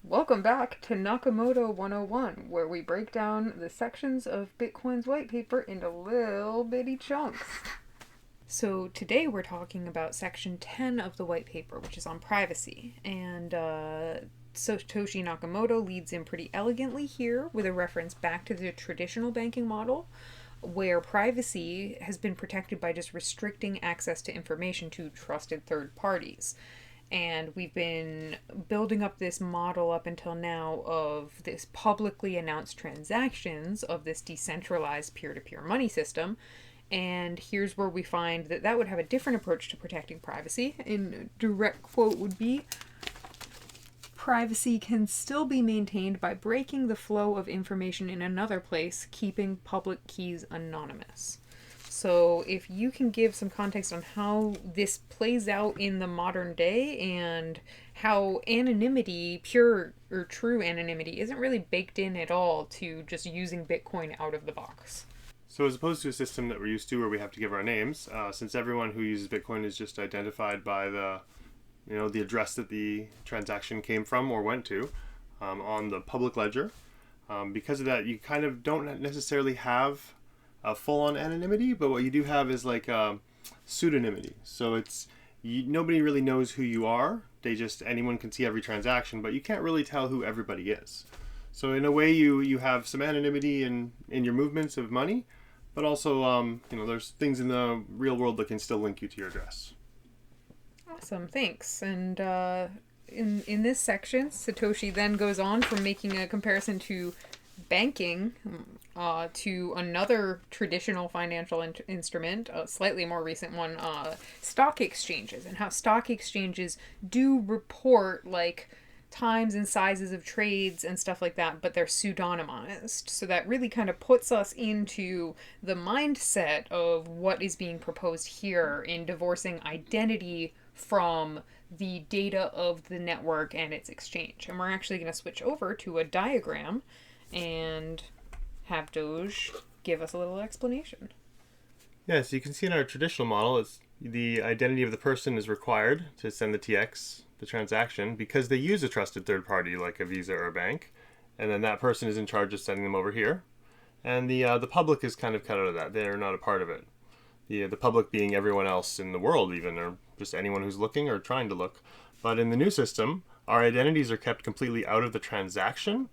Welcome back to Nakamoto 101, where we break down the sections of Bitcoin's white paper into little bitty chunks. So today we're talking about section 10 of the white paper, which is on privacy. And Satoshi Nakamoto leads in pretty elegantly here with a reference back to the traditional banking model, where privacy has been protected by just restricting access to information to trusted third parties. And we've been building up this model up until now of this publicly announced transactions of this decentralized peer-to-peer money system. And here's where we find that that would have a different approach to protecting privacy. In direct quote would be, privacy can still be maintained by breaking the flow of information in another place, keeping public keys anonymous. So if you can give some context on how this plays out in the modern day and how anonymity, pure or true anonymity, isn't really baked in at all to just using Bitcoin out of the box. So as opposed to a system that we're used to where we have to give our names, since everyone who uses Bitcoin is just identified by the address that the transaction came from or went to on the public ledger, because of that, you kind of don't necessarily have full-on anonymity, but what you do have is like pseudonymity. So nobody really knows who you are. Anyone can see every transaction, but you can't really tell who everybody is. So in a way, you have some anonymity in your movements of money, but also there's things in the real world that can still link you to your address. Awesome, thanks. And in this section, Satoshi then goes on from making a comparison to banking to another traditional financial instrument, a slightly more recent one, stock exchanges, and how stock exchanges do report like times and sizes of trades and stuff like that, but they're pseudonymized. So that really kind of puts us into the mindset of what is being proposed here in divorcing identity from the data of the network and its exchange. And we're actually going to switch over to a diagram and have Doge give us a little explanation. Yeah, so you can see in our traditional model, the identity of the person is required to send the TX, the transaction, because they use a trusted third party like a Visa or a bank, and then that person is in charge of sending them over here. And the public is kind of cut out of that. They're not a part of it. The public being everyone else in the world even, or just anyone who's looking or trying to look. But in the new system, our identities are kept completely out of the transaction,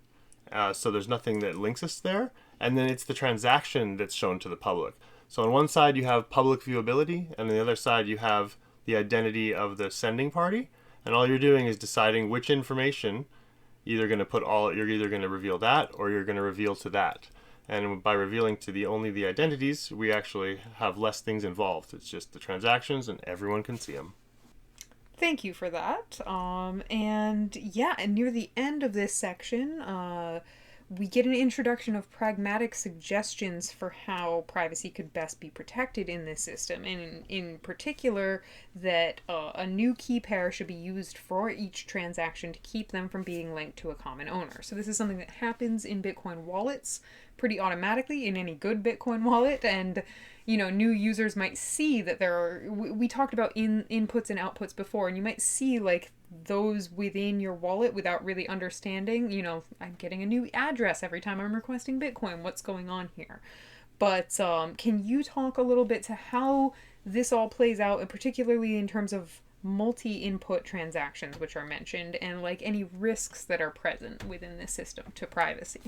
so there's nothing that links us there, and then it's the transaction that's shown to the public. So on one side you have public viewability, and on the other side you have the identity of the sending party, and all you're doing is deciding which information you're either going to reveal that or you're going to reveal to that. And by revealing to only the identities, we actually have less things involved. It's just the transactions and everyone can see them. Thank you for that. And near the end of this section, we get an introduction of pragmatic suggestions for how privacy could best be protected in this system, and in particular that a new key pair should be used for each transaction to keep them from being linked to a common owner. So this is something that happens in Bitcoin wallets pretty automatically in any good Bitcoin wallet, and new users might see that there are, we talked about inputs and outputs before, and you might see like those within your wallet without really understanding, I'm getting a new address every time I'm requesting Bitcoin. What's going on here? But can you talk a little bit to how this all plays out, and particularly in terms of multi-input transactions, which are mentioned, and like any risks that are present within this system to privacy?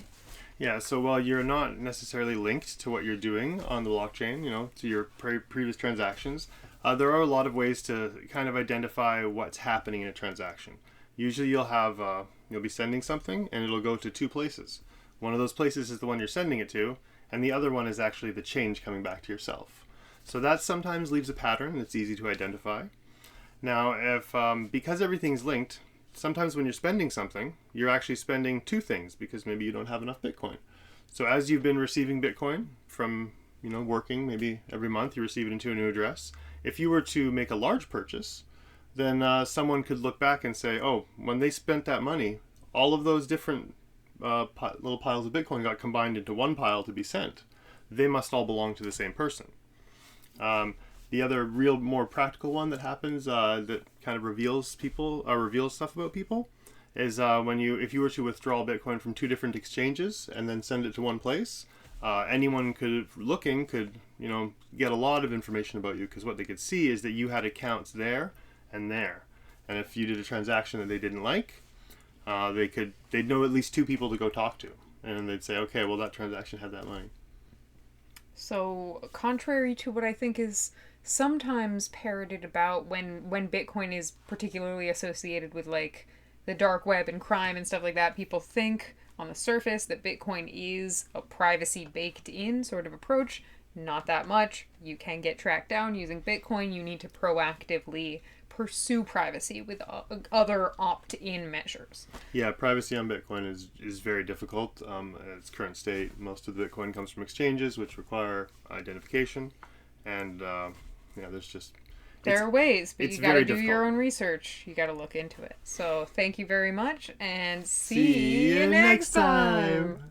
Yeah, so while you're not necessarily linked to what you're doing on the blockchain, to your previous transactions, there are a lot of ways to kind of identify what's happening in a transaction. Usually you'll be sending something and it'll go to two places. One of those places is the one you're sending it to, and the other one is actually the change coming back to yourself. So that sometimes leaves a pattern that's easy to identify. Now, because everything's linked, sometimes when you're spending something, you're actually spending two things because maybe you don't have enough Bitcoin. So as you've been receiving Bitcoin from, working, maybe every month you receive it into a new address. If you were to make a large purchase, then someone could look back and say, oh, when they spent that money, all of those different little piles of Bitcoin got combined into one pile to be sent. They must all belong to the same person. The other real more practical one that happens that kind of reveals stuff about people is if you were to withdraw Bitcoin from two different exchanges and then send it to one place, anyone could get a lot of information about you, because what they could see is that you had accounts there and there, and if you did a transaction that they didn't like, they'd know at least two people to go talk to, and they'd say, okay, well, that transaction had that money. So, contrary to what I think is sometimes parroted about when Bitcoin is particularly associated with like the dark web and crime and stuff like that, people think on the surface that Bitcoin is a privacy baked in sort of approach. Not that much. You can get tracked down using Bitcoin. You need to proactively pursue privacy with other opt-in measures. Yeah, privacy on Bitcoin is very difficult. In its current state, most of the Bitcoin comes from exchanges, which require identification, and there are ways, but you got to do difficult. your own research. You got to look into it. So thank you very much, and See you next time.